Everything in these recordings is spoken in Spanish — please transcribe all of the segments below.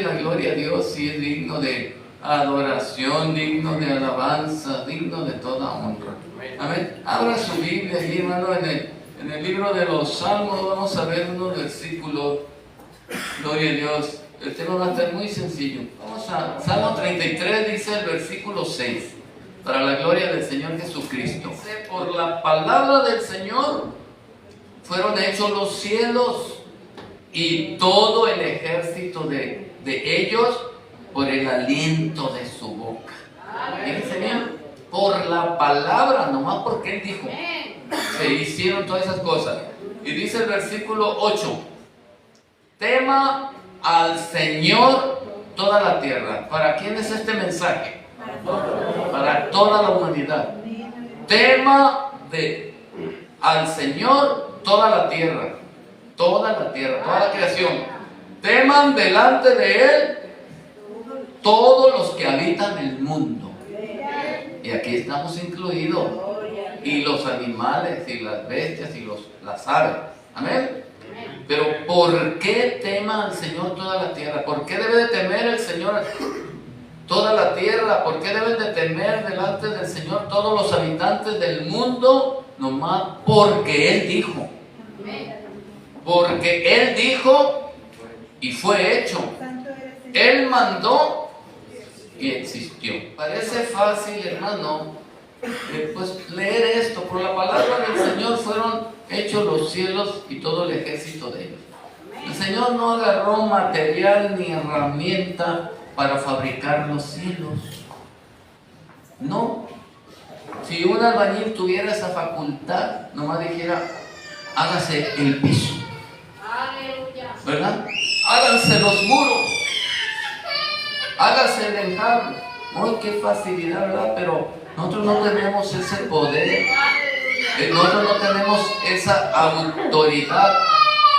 darle la gloria a Dios y es digno de adoración, digno de alabanza, digno de toda honra. Amén. Abra su Biblia ahí, hermano, en el libro de los Salmos. Vamos a ver unos versículos. Gloria a Dios. El tema va a estar muy sencillo. Vamos a Salmo 33, dice el versículo 6. Para la gloria del Señor Jesucristo. Por la palabra del Señor fueron hechos los cielos y todo el ejército de ellos por el aliento de su boca. Fíjense bien, por la palabra, nomás porque Él dijo, se hicieron todas esas cosas. Y dice el versículo 8, tema al Señor toda la tierra. ¿Para quién es este mensaje? Para toda la humanidad. Tema al Señor toda la tierra. Toda la tierra, toda la creación. Teman delante de Él todos los que habitan el mundo. Y aquí estamos incluidos. Y los animales, y las bestias, y las aves. Amén. Pero ¿por qué tema al Señor toda la tierra? ¿Por qué debe de temer el Señor toda la tierra? ¿Por qué deben de temer delante del Señor todos los habitantes del mundo? Nomás porque Él dijo. Porque Él dijo y fue hecho. Él mandó y existió. Parece fácil, hermano, pues leer esto. Por la palabra del Señor fueron hechos los cielos y todo el ejército de ellos. El Señor no agarró material ni herramienta para fabricar los cielos. No. Si un albañil tuviera esa facultad, nomás dijera, hágase el piso, ¿verdad? Háganse los muros, hágase el enjambre. ¡Ay, qué facilidad!, ¿verdad? Pero nosotros no tenemos ese poder, nosotros no tenemos esa autoridad,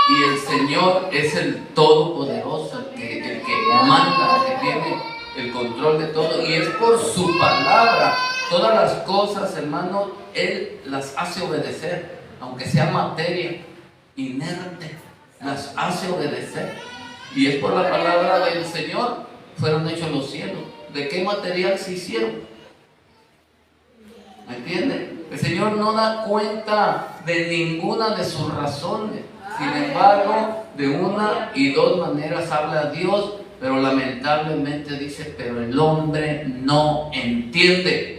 y el Señor es el Todopoderoso, el que manda, el que tiene el control de todo, y es por su palabra. Todas las cosas, hermano, Él las hace obedecer, aunque sea materia inerte, las hace obedecer. Y es por la palabra del Señor fueron hechos los cielos. ¿De qué material se hicieron? ¿Me entiende? El Señor no da cuenta de ninguna de sus razones. Sin embargo, de una y dos maneras habla Dios, pero lamentablemente dice, pero el hombre no entiende.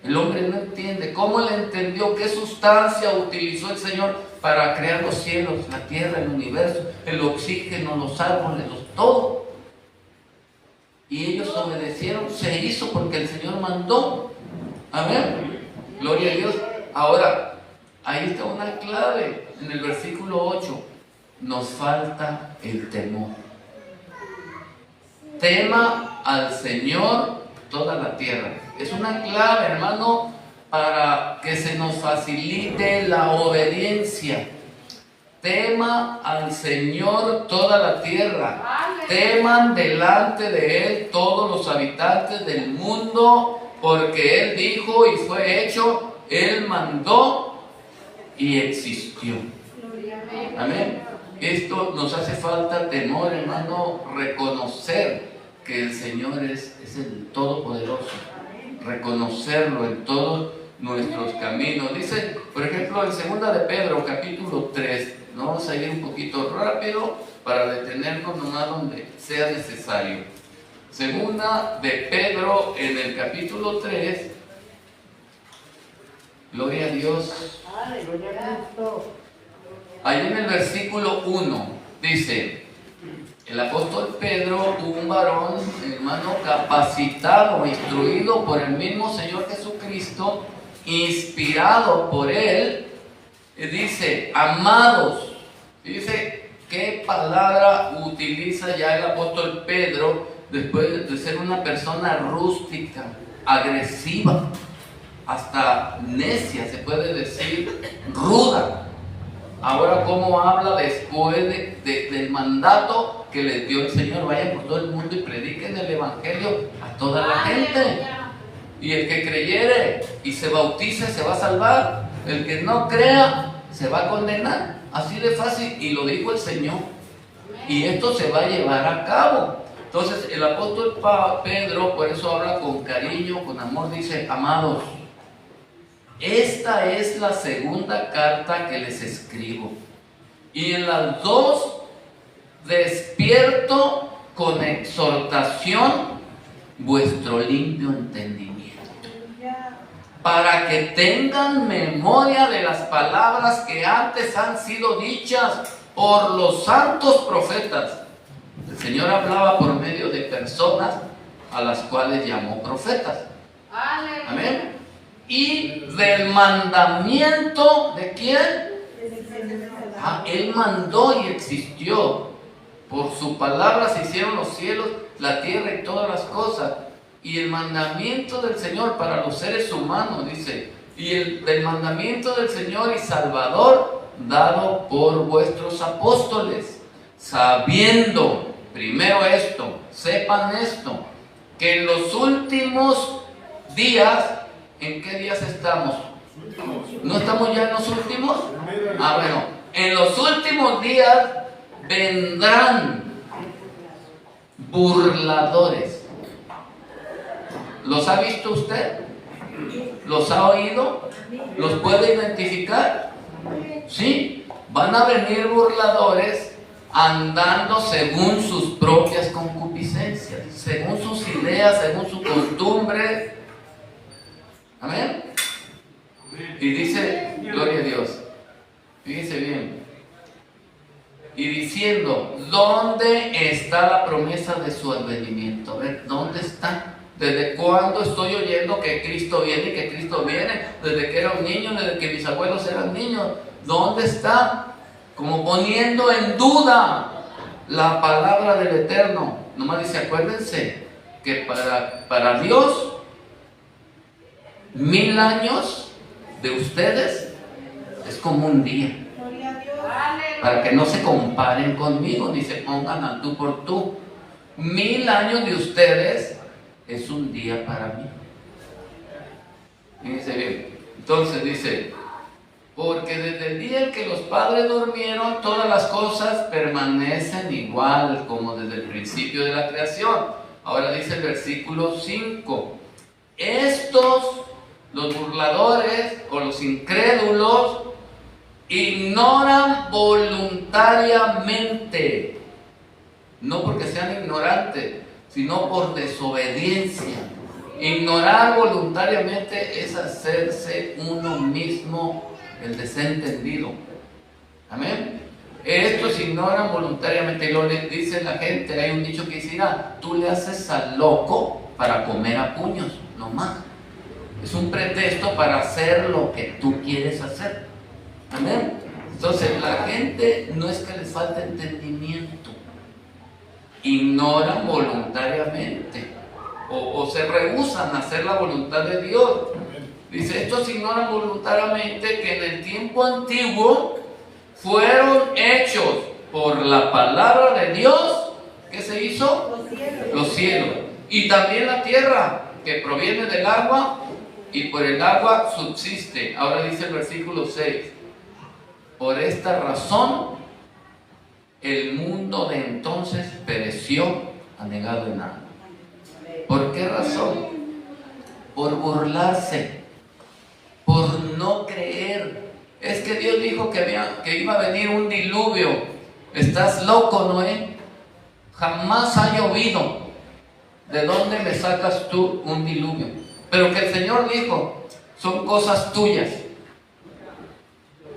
El hombre no entiende. ¿Cómo le entendió? ¿Qué sustancia utilizó el Señor para crear los cielos, la tierra, el universo, el oxígeno, los árboles, todo? Y ellos obedecieron. Se hizo porque el Señor mandó. Amén. Gloria a Dios. Ahora, ahí está una clave. En el versículo 8, nos falta el temor. Tema al Señor toda la tierra. Es una clave, hermano, para que se nos facilite la obediencia. Tema al Señor toda la tierra. Teman delante de Él todos los habitantes del mundo, porque Él dijo y fue hecho, Él mandó y existió. Amén. Esto nos hace falta temor, hermano, reconocer que el Señor es el Todopoderoso, reconocerlo en todos nuestros caminos. Dice, por ejemplo, en 2 de Pedro, capítulo 3, ¿no? Vamos a ir un poquito rápido para detenernos nomás donde sea necesario. 2 de Pedro, en el capítulo 3, gloria a Dios. Ahí en el versículo 1 dice, el apóstol Pedro, un varón, hermano, capacitado, instruido por el mismo Señor Jesucristo, inspirado por Él, dice, amados. Dice, ¿qué palabra utiliza ya el apóstol Pedro después de ser una persona rústica, agresiva, hasta necia, se puede decir, ruda? Ahora, ¿cómo habla después del mandato que les dio el Señor? Vayan por todo el mundo y prediquen el Evangelio a toda la gente. Y el que creyere y se bautice se va a salvar. El que no crea se va a condenar. Así de fácil. Y lo dijo el Señor. Y esto se va a llevar a cabo. Entonces el apóstol Pedro, por eso habla con cariño, con amor, dice: amados, esta es la segunda carta que les escribo, y en las dos despierto con exhortación vuestro limpio entendimiento, para que tengan memoria de las palabras que antes han sido dichas por los santos profetas. El Señor hablaba por medio de personas a las cuales llamó profetas. Amén. Y del mandamiento de quién. Él mandó y existió. Por su palabra se hicieron los cielos, la tierra y todas las cosas. Y el mandamiento del Señor para los seres humanos, dice, y del mandamiento del Señor y Salvador dado por vuestros apóstoles, sabiendo, primero esto, sepan esto, que en los últimos días, ¿en qué días estamos? ¿No estamos ya en los últimos? Bueno, en los últimos días vendrán burladores. ¿Los ha visto usted? ¿Los ha oído? ¿Los puede identificar? Sí, van a venir burladores andando según sus propias concupiscencias, según sus ideas, según su costumbre. Amén. Y dice, gloria a Dios, fíjense bien, y diciendo: ¿dónde está la promesa de su advenimiento? A ver, ¿dónde está? ¿Desde cuándo estoy oyendo que Cristo viene y que Cristo viene? Desde que era un niño, desde que mis abuelos eran niños. ¿Dónde está? Como poniendo en duda la palabra del Eterno. Nomás dice, acuérdense que para Dios 1000 años de ustedes es como un día. Para que no se comparen conmigo, ni se pongan al tú por tú. 1000 años de ustedes es un día para mí. Fíjense bien. Entonces dice: porque desde el día en que los padres durmieron, todas las cosas permanecen igual como desde el principio de la creación. Ahora dice el versículo 5: estos, los burladores o los incrédulos, ignoran voluntariamente, no porque sean ignorantes, sino por desobediencia. Ignorar voluntariamente es hacerse uno mismo el desentendido. Amén. Estos ignoran voluntariamente, y lo le dice la gente. Hay un dicho que dice: tú le haces al loco para comer a puños, no más. Es un pretexto para hacer lo que tú quieres hacer. Amén. Entonces la gente no es que les falte entendimiento, ignoran voluntariamente o se rehúsan a hacer la voluntad de Dios. Dice: estos ignoran voluntariamente que en el tiempo antiguo fueron hechos por la palabra de Dios. ¿Qué se hizo? Los cielos. Y también la tierra, que proviene del agua, y por el agua subsiste. Ahora dice el versículo 6: por esta razón el mundo de entonces pereció anegado en agua. ¿Por qué razón? Por burlarse, por no creer. Es que Dios dijo que iba a venir un diluvio. ¿Estás loco, Noé? Jamás ha llovido. ¿De dónde me sacas tú un diluvio? Pero que el Señor dijo: son cosas tuyas.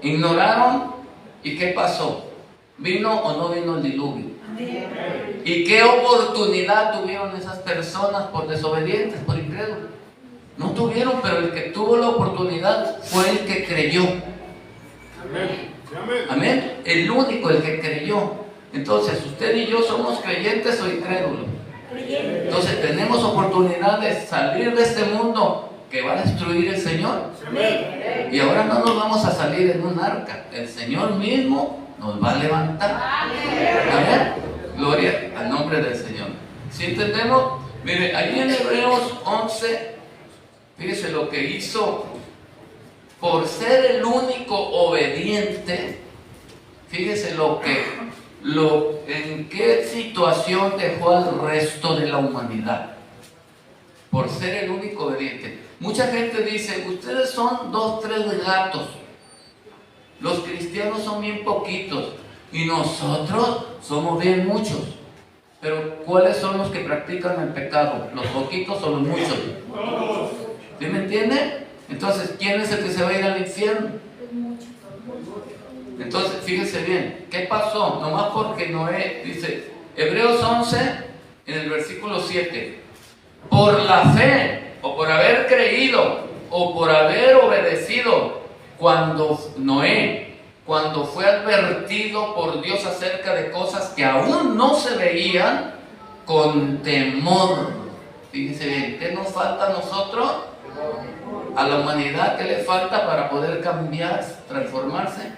Ignoraron, ¿y qué pasó? ¿Vino o no vino el diluvio? ¿Y qué oportunidad tuvieron esas personas por desobedientes, por incrédulos? No tuvieron, pero el que tuvo la oportunidad fue el que creyó. Amén. El único, el que creyó. Entonces, usted y yo somos creyentes o incrédulos. Entonces, tenemos oportunidad de salir de este mundo que va a destruir el Señor. Y ahora no nos vamos a salir en un arca. El Señor mismo nos va a levantar. Amén. Gloria al nombre del Señor. ¿Sí entendemos? Mire, ahí en Hebreos 11, fíjese lo que hizo. Por ser el único obediente, fíjese lo ¿En qué situación dejó al resto de la humanidad? Por ser el único obediente. Mucha gente dice, ustedes son 2, 3 gatos. Los cristianos son bien poquitos y nosotros somos bien muchos. Pero ¿cuáles son los que practican el pecado? ¿Los poquitos o los muchos? ¿Sí me entienden? Entonces, ¿quién es el que se va a ir al infierno? Entonces, fíjense bien, ¿qué pasó? Nomás porque Noé, dice, Hebreos 11, en el versículo 7, por la fe, o por haber creído, o por haber obedecido, cuando fue advertido por Dios acerca de cosas que aún no se veían, con temor. Fíjense bien, ¿qué nos falta a nosotros? A la humanidad, ¿qué le falta para poder cambiar, transformarse?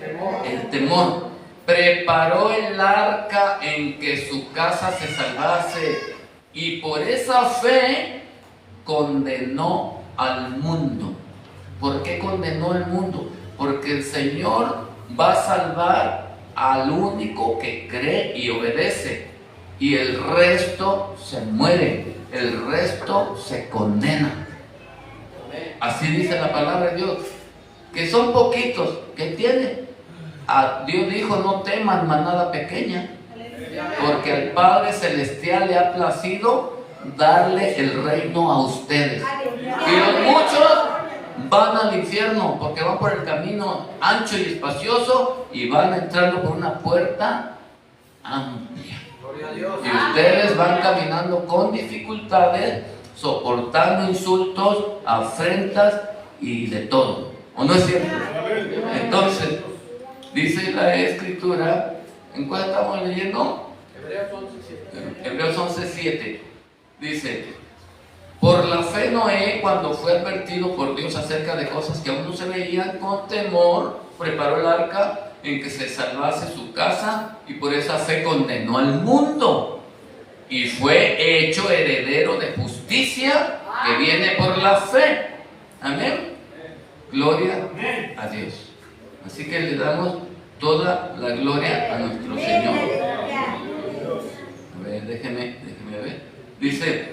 El temor. Preparó el arca en que su casa se salvase, y por esa fe condenó al mundo. ¿Por qué condenó al mundo? Porque el Señor va a salvar al único que cree y obedece, y el resto se muere, el resto se condena. Así dice la palabra de Dios, que son poquitos. ¿Qué tiene? Dios dijo, no teman manada pequeña, porque al Padre Celestial le ha placido darle el reino a ustedes. Y los muchos van al infierno porque van por el camino ancho y espacioso y van entrando por una puerta amplia. Y ustedes van caminando con dificultades, soportando insultos, afrentas y de todo. ¿O no es cierto? Entonces, dice la Escritura, ¿en cuál estamos leyendo? Hebreos 11:7. Dice, por la fe Noé, cuando fue advertido por Dios acerca de cosas que aún no se veían, con temor preparó el arca en que se salvase su casa, y por esa fe condenó al mundo y fue hecho heredero de justicia que viene por la fe. Amén. Gloria a Dios. Así que le damos toda la gloria a nuestro Señor. A ver, déjeme ver. Dice,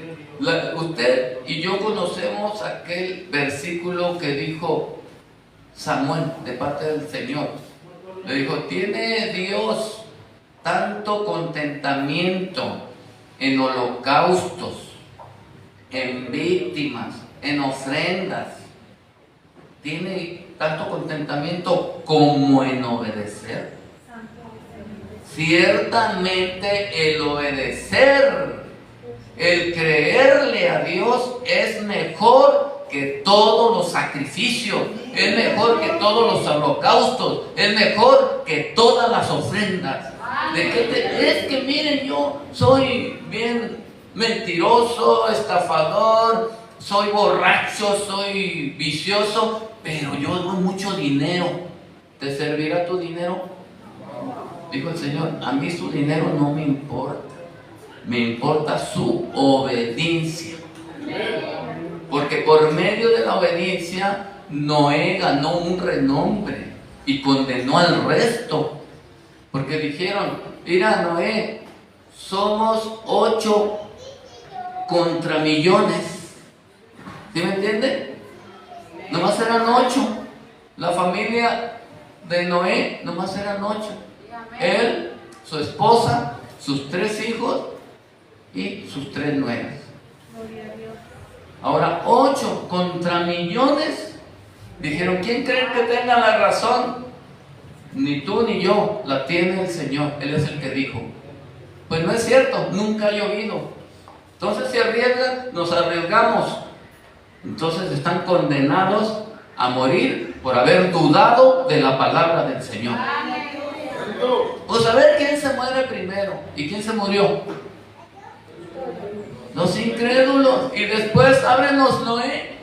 usted y yo conocemos aquel versículo que dijo Samuel de parte del Señor. Le dijo, ¿tiene Dios tanto contentamiento en holocaustos, en víctimas, en ofrendas? ¿Tiene tanto contentamiento como en obedecer? Ciertamente el obedecer, el creerle a Dios es mejor que todos los sacrificios, es mejor que todos los holocaustos, es mejor que todas las ofrendas. Es que miren, yo soy bien mentiroso, estafador, soy borracho, soy vicioso, pero yo doy mucho dinero. ¿Te servirá tu dinero? Dijo el Señor, a mí su dinero no me importa, me importa su obediencia. Porque por medio de la obediencia, Noé ganó un renombre y condenó al resto. Porque dijeron, mira Noé, somos 8 contra millones. ¿Sí me entiende? Nomás eran 8. La familia de Noé nomás eran 8. Él, su esposa, sus 3 hijos y sus 3 nueras. Ahora 8 contra millones. Dijeron, ¿quién cree que tenga la razón? Ni tú ni yo, la tiene el Señor. Él es el que dijo. Pues no es cierto, nunca ha llovido. Entonces si arriesgan, nos arriesgamos. Entonces están condenados a morir por haber dudado de la palabra del Señor. Pues a ver quién se muere primero y quién se murió. Los incrédulos. Y después ábrenos Noé.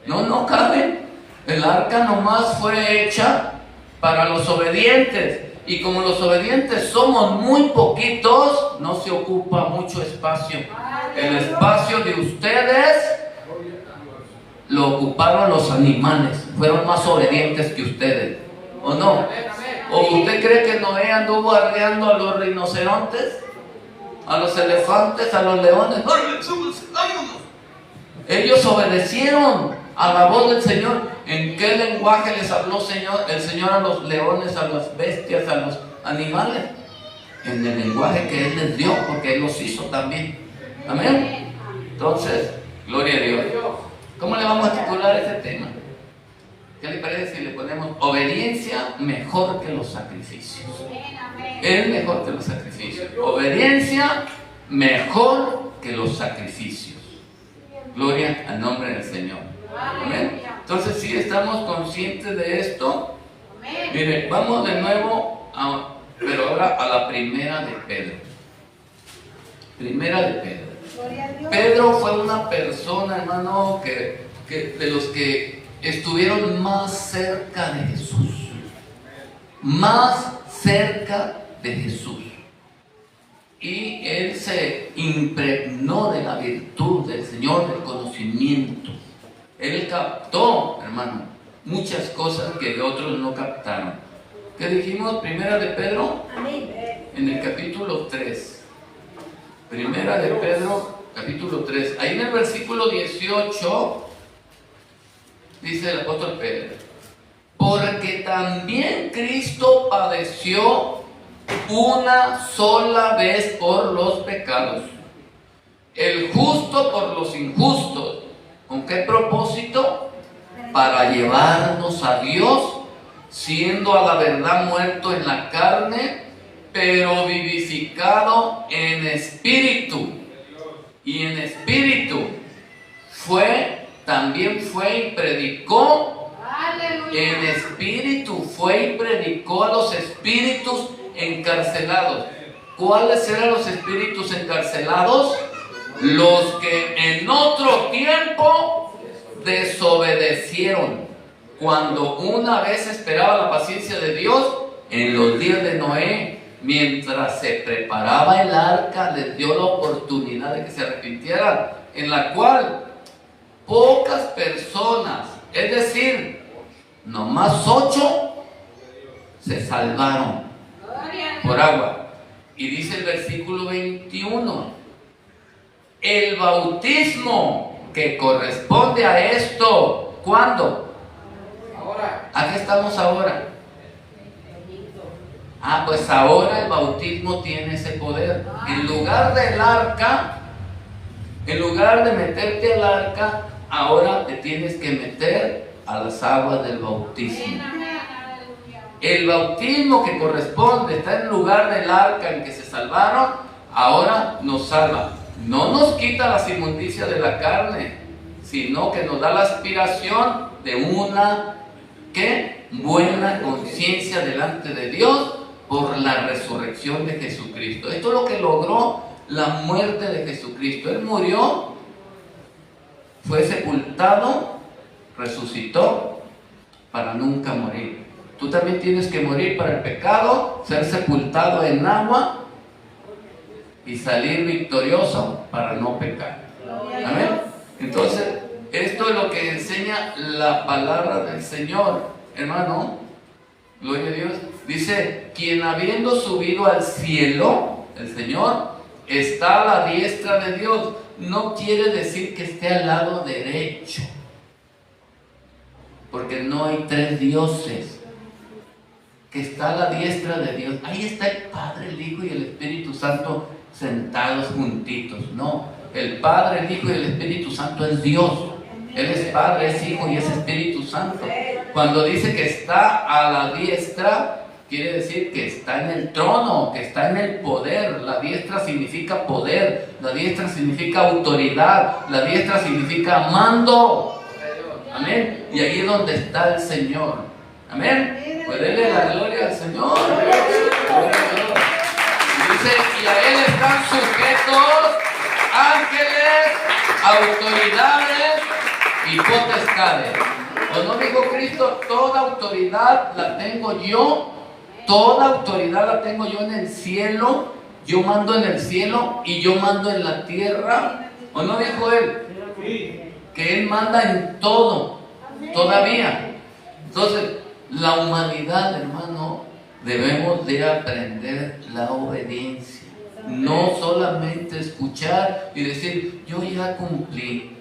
No cabe. El arca nomás fue hecha para los obedientes. Y como los obedientes somos muy poquitos, no se ocupa mucho espacio. El espacio de ustedes lo ocuparon los animales. Fueron más obedientes que ustedes. ¿O no? ¿O usted cree que Noé anduvo arreando a los rinocerontes, a los elefantes, a los leones? ¡Órale, súbanse, vámonos! Ellos obedecieron a la voz del Señor. ¿En qué lenguaje les habló el Señor a los leones, a las bestias, a los animales? En el lenguaje que Él les dio, porque Él los hizo también. Amén. Entonces, gloria a Dios. ¿Cómo le vamos a titular este tema? ¿Qué le parece si le ponemos obediencia mejor que los sacrificios? Es mejor que los sacrificios. Obediencia mejor que los sacrificios. Gloria al nombre del Señor. Amén. Entonces, si estamos conscientes de esto, mire, vamos de nuevo, pero ahora a la primera de Pedro. Primera de Pedro. Pedro fue una persona, hermano, que de los que estuvieron más cerca de Jesús. Más cerca de Jesús. Y él se impregnó de la virtud del Señor, del conocimiento. Él captó, hermano, muchas cosas que otros no captaron. ¿Qué dijimos? Primera de Pedro, en el capítulo 3. Primera de Pedro, capítulo 3. Ahí en el versículo 18, dice el apóstol Pedro: porque también Cristo padeció una sola vez por los pecados, el justo por los injustos. ¿Con qué propósito? Para llevarnos a Dios, siendo a la verdad muerto en la carne, pero vivificado en espíritu. Y en espíritu también fue y predicó. En espíritu fue y predicó a los espíritus encarcelados. ¿Cuáles eran los espíritus encarcelados? Los que en otro tiempo desobedecieron. Cuando una vez esperaba la paciencia de Dios, en los días de Noé, mientras se preparaba el arca, les dio la oportunidad de que se arrepintieran, en la cual pocas personas, es decir, nomás 8, se salvaron por agua. Y dice el versículo 21, el bautismo que corresponde a esto, ¿cuándo? Ahora. ¿A qué estamos ahora? Pues ahora el bautismo tiene ese poder. En lugar del arca, en lugar de meterte al arca, ahora te tienes que meter a las aguas del bautismo. El bautismo que corresponde, está en lugar del arca en que se salvaron, ahora nos salva. No nos quita las inmundicias de la carne, sino que nos da la aspiración de una buena conciencia delante de Dios por la resurrección de Jesucristo. Esto es lo que logró la muerte de Jesucristo. Él murió, fue sepultado, resucitó para nunca morir. Tú también tienes que morir para el pecado, ser sepultado en agua y salir victorioso para no pecar. Amén. Entonces, esto es lo que enseña la palabra del Señor, hermano. Gloria a Dios. Dice, quien habiendo subido al cielo, el Señor, está a la diestra de Dios. No quiere decir que esté al lado derecho, porque no hay 3 dioses. Que está a la diestra de Dios. Ahí está el Padre, el Hijo y el Espíritu Santo sentados juntitos. No, el Padre, el Hijo y el Espíritu Santo es Dios. Él es Padre, es Hijo y es Espíritu Santo. Cuando dice que está a la diestra, quiere decir que está en el trono, que está en el poder. La diestra significa poder, la diestra significa autoridad, la diestra significa mando. Amén. Y ahí es donde está el Señor. Amén. Pues denle la gloria al Señor. Gloria a Dios. Y dice, y a Él están sujetos ángeles, autoridades y potestades. ¿O no dijo Cristo? Toda autoridad la tengo yo. Toda autoridad la tengo yo en el cielo. Yo mando en el cielo y yo mando en la tierra. ¿O no dijo Él? Que Él manda en todo. Todavía. Entonces, la humanidad, hermano, debemos de aprender la obediencia. No solamente escuchar y decir, yo ya cumplí,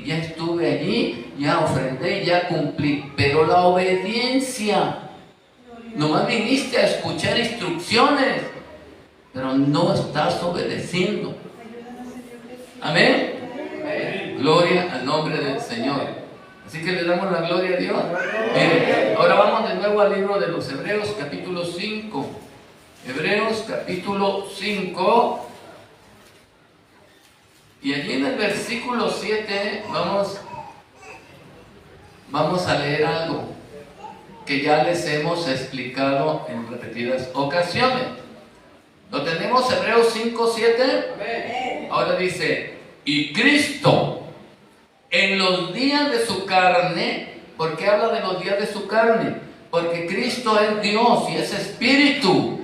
ya estuve allí, ya ofrendé, ya cumplí. Pero la obediencia, nomás viniste a escuchar instrucciones, pero no estás obedeciendo. Amén. Gloria al nombre del Señor. Así que le damos la gloria a Dios. Miren, ahora vamos de nuevo al libro de los Hebreos, capítulo 5. Hebreos, capítulo 5. Y allí en el versículo 7 vamos a leer algo que ya les hemos explicado en repetidas ocasiones. ¿Lo tenemos? Hebreos 5, 7. Ahora dice, y Cristo en los días de su carne, ¿por qué habla de los días de su carne? Porque Cristo es Dios y es espíritu.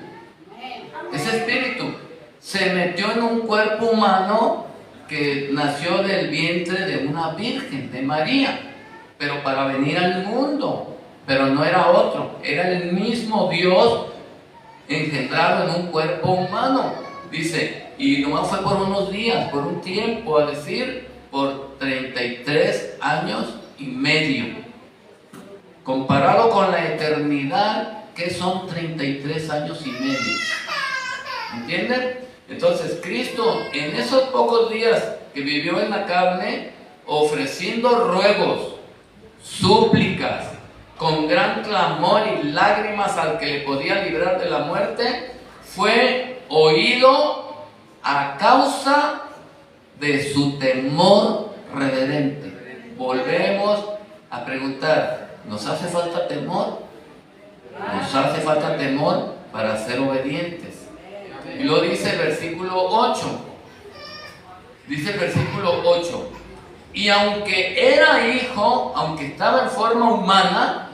Es espíritu. Se metió en un cuerpo humano que nació del vientre de una virgen, de María, pero para venir al mundo. Pero no era otro, era el mismo Dios engendrado en un cuerpo humano. Dice, y nomás fue por unos días, por un tiempo, a decir, por 33 años y medio. Comparado con la eternidad, ¿qué son 33 años y medio? ¿Entienden? Entonces Cristo en esos pocos días que vivió en la carne, ofreciendo ruegos, súplicas, con gran clamor y lágrimas al que le podía librar de la muerte, fue oído a causa de su temor reverente. Volvemos a preguntar, ¿nos hace falta temor? Nos hace falta temor para ser obedientes. Y lo dice el versículo 8. Dice el versículo 8. Y aunque era hijo, aunque estaba en forma humana,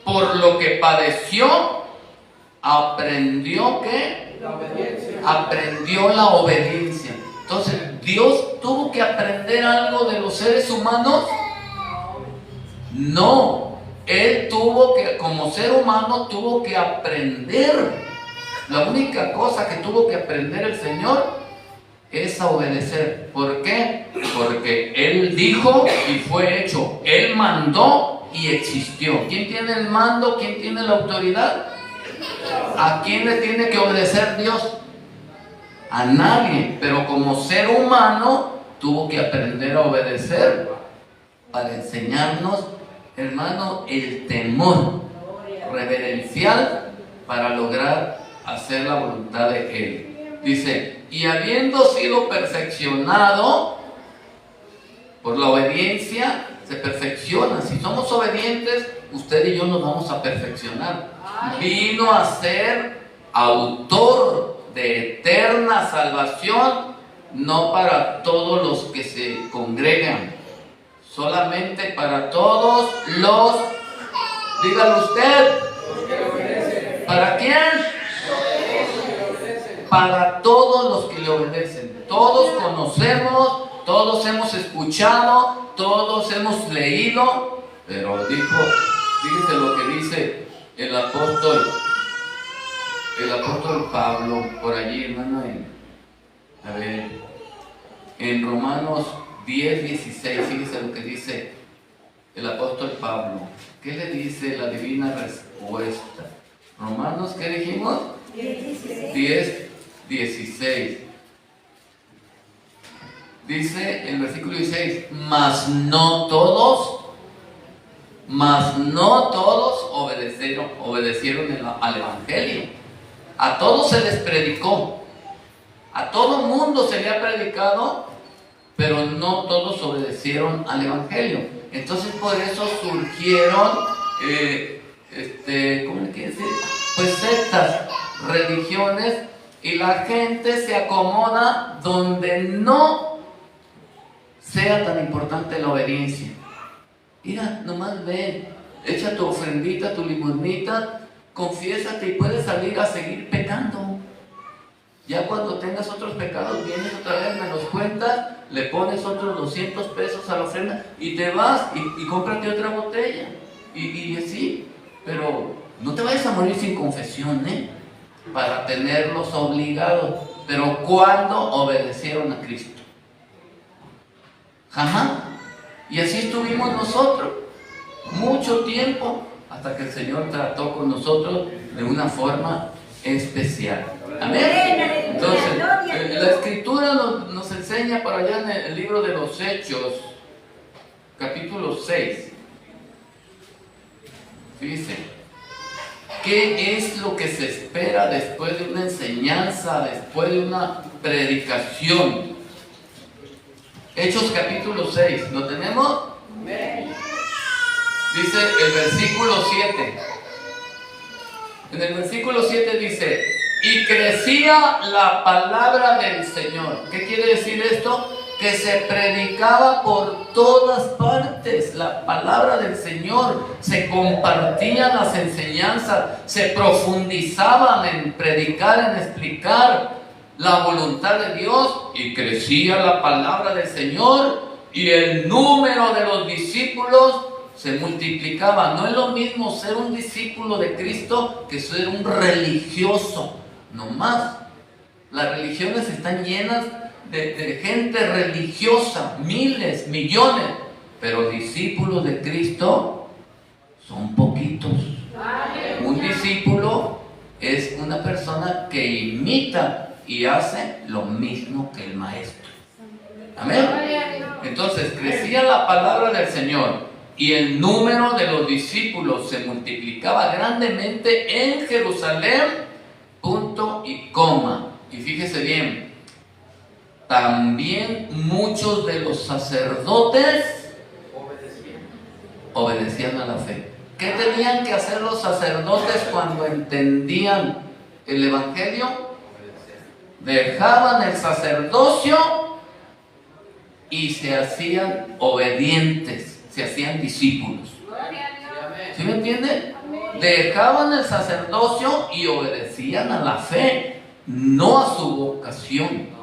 por lo que padeció, aprendió ¿qué? Aprendió la obediencia. Entonces, ¿Dios tuvo que aprender algo de los seres humanos? No. Él tuvo que, como ser humano, tuvo que aprender. La única cosa que tuvo que aprender el Señor es a obedecer. ¿Por qué? Porque Él dijo y fue hecho. Él mandó y existió. ¿Quién tiene el mando? ¿Quién tiene la autoridad? ¿A quién le tiene que obedecer Dios? A nadie. Pero como ser humano tuvo que aprender a obedecer para enseñarnos, hermano, el temor reverencial para lograr hacer la voluntad de Él. Dice, y habiendo sido perfeccionado por la obediencia, se perfecciona. Si somos obedientes, usted y yo nos vamos a perfeccionar. Vino a ser autor de eterna salvación, no para todos los que se congregan, solamente para todos los, dígalo usted, ¿para quién? Para todos los que le obedecen. Todos conocemos, todos hemos escuchado, todos hemos leído, pero fíjense lo que dice el apóstol Pablo por allí, hermano, en Romanos 10, 16, fíjense lo que dice el apóstol Pablo. ¿Qué le dice la divina respuesta? Romanos, ¿qué dijimos? 10, 16. Dice el versículo 16, mas no todos obedecieron al Evangelio. A todos se les predicó, a todo mundo se le ha predicado, pero no todos obedecieron al Evangelio. Entonces por eso surgieron ¿cómo le quiere decir? Pues sectas, religiones, y la gente se acomoda donde no sea tan importante la obediencia. Mira, nomás ven, echa tu ofrendita, tu limosnita, confiésate y puedes salir a seguir pecando. Ya cuando tengas otros pecados, vienes otra vez, me los cuentas, le pones otros 200 pesos a la ofrenda y te vas y cómprate otra botella. Y así, pero No te vayas a morir sin confesión, para tenerlos obligados. Pero ¿cuándo obedecieron a Cristo? Jamás. Y así estuvimos nosotros mucho tiempo, hasta que el Señor trató con nosotros de una forma especial. Amén. Entonces, la Escritura nos enseña por allá en el libro de los Hechos, capítulo 6. Fíjense, ¿qué es lo que se espera después de una enseñanza, después de una predicación? Hechos capítulo 6, ¿lo tenemos? Dice el versículo 7. En el versículo 7 dice: y crecía la palabra del Señor. ¿Qué quiere decir esto? Que se predicaba por todas partes la palabra del Señor, se compartían las enseñanzas, se profundizaban en predicar, en explicar la voluntad de Dios, y crecía la palabra del Señor, y el número de los discípulos se multiplicaba. No es lo mismo ser un discípulo de Cristo que ser un religioso. No más. Las religiones están llenas de gente religiosa, miles, millones, pero discípulos de Cristo son poquitos. Un discípulo es una persona que imita y hace lo mismo que el maestro. Amén. Entonces crecía la palabra del Señor, y el número de los discípulos se multiplicaba grandemente en Jerusalén, punto y coma. Y fíjese bien, también muchos de los sacerdotes obedecían a la fe. ¿Qué tenían que hacer los sacerdotes cuando entendían el Evangelio? Dejaban el sacerdocio y se hacían obedientes, se hacían discípulos. ¿Sí me entienden? Dejaban el sacerdocio y obedecían a la fe, no a su vocación.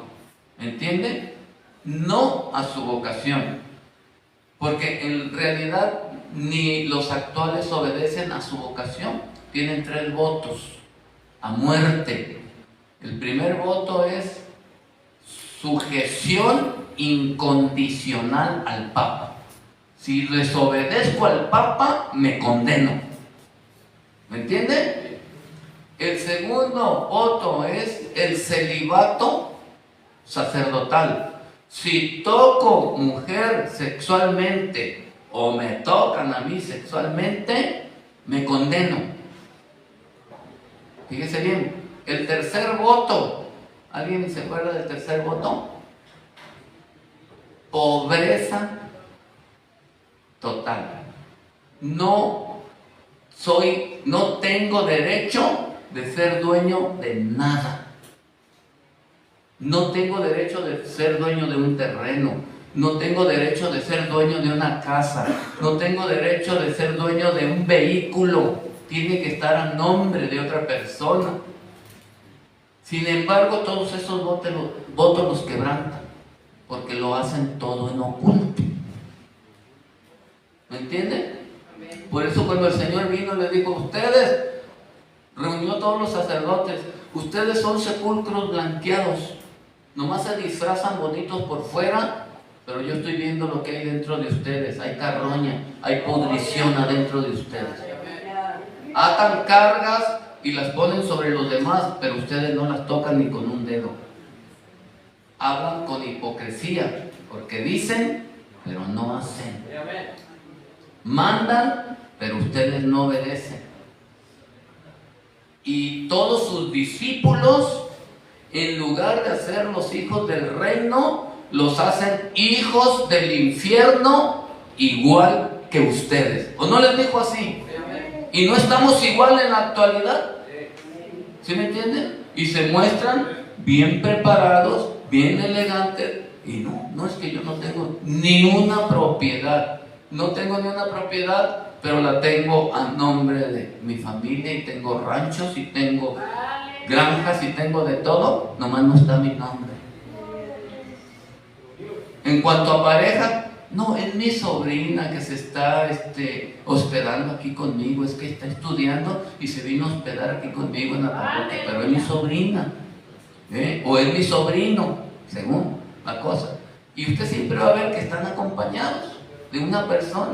¿Entiende? No a su vocación. Porque en realidad ni los actuales obedecen a su vocación. Tienen 3 votos a muerte. El primer voto es sujeción incondicional al Papa. Si desobedezco al Papa, me condeno. ¿Me entiende? El segundo voto es el celibato sacerdotal. Si toco mujer sexualmente o me tocan a mí sexualmente, me condeno. Fíjese bien. El tercer voto, ¿alguien se acuerda del tercer voto? Pobreza total. No tengo derecho de ser dueño de nada. No tengo derecho de ser dueño de un terreno. No tengo derecho de ser dueño de una casa. No tengo derecho de ser dueño de un vehículo. Tiene que estar a nombre de otra persona. Sin embargo, todos esos votos los quebrantan, porque lo hacen todo en oculto. ¿Me entienden? Por eso cuando el Señor vino le dijo: ustedes, reunió a todos los sacerdotes, ustedes son sepulcros blanqueados, nomás se disfrazan bonitos por fuera, pero yo estoy viendo lo que hay dentro de ustedes. Hay carroña, hay pudrición adentro de ustedes. Atan cargas y las ponen sobre los demás, pero ustedes no las tocan ni con un dedo. Hablan con hipocresía, porque dicen, pero no hacen. Mandan, pero ustedes no obedecen. Y todos sus discípulos, en lugar de hacerlos hijos del reino, los hacen hijos del infierno, igual que ustedes. ¿O no les dijo así? Y no estamos igual en la actualidad. ¿Sí me entienden? Y se muestran bien preparados, bien elegantes. Y no es que yo no tengo ni una propiedad. No tengo ni una propiedad, pero la tengo a nombre de mi familia, y tengo ranchos, y tengo granjas, y tengo de todo. Nomás no está mi nombre. En cuanto a pareja, No, es mi sobrina que se está hospedando aquí conmigo, es que está estudiando y se vino a hospedar aquí conmigo en la parroquia, pero es mi sobrina, o es mi sobrino, según la cosa. Y usted siempre va a ver que están acompañados de una persona,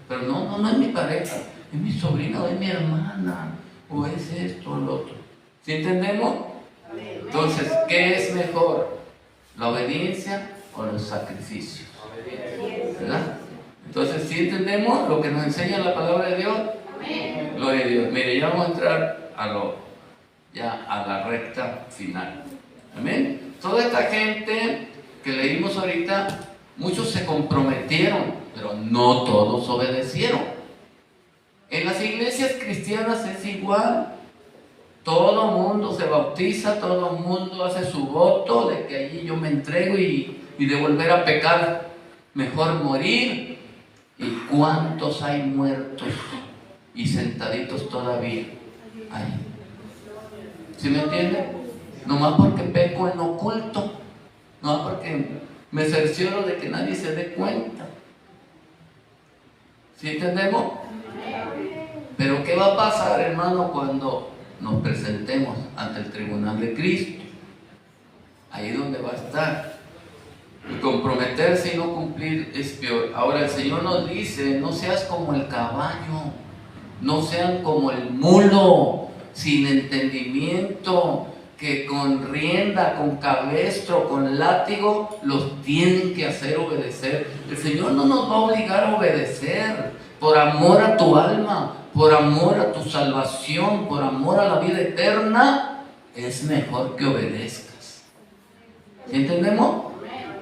pero no es mi pareja, es mi sobrina o es mi hermana, o es esto o lo otro. ¿Sí entendemos? Entonces, ¿qué es mejor? ¿La obediencia o los sacrificios? ¿Verdad? Entonces, ¿sí entendemos lo que nos enseña la palabra de Dios? Gloria a Dios. Mire, ya vamos a entrar a la recta final. Amén. Toda esta gente que leímos ahorita, muchos se comprometieron, pero no todos obedecieron. En las iglesias cristianas es igual. Todo mundo se bautiza, todo mundo hace su voto de que allí yo me entrego y de volver a pecar, mejor morir. ¿Y cuántos hay muertos y sentaditos todavía ahí? ¿Sí me entiende? Nomás porque peco en oculto, nomás porque me cercioro de que nadie se dé cuenta. ¿Sí entendemos? Pero ¿qué va a pasar, hermano, cuando nos presentemos ante el tribunal de Cristo? Ahí es donde va a estar. Y comprometerse y no cumplir es peor. Ahora el Señor nos dice, no seas como el caballo, no sean como el mulo, sin entendimiento, que con rienda, con cabestro, con látigo, los tienen que hacer obedecer. El Señor no nos va a obligar a obedecer por amor a tu alma, por amor a tu salvación, por amor a la vida eterna. Es mejor que obedezcas. ¿Sí entendemos?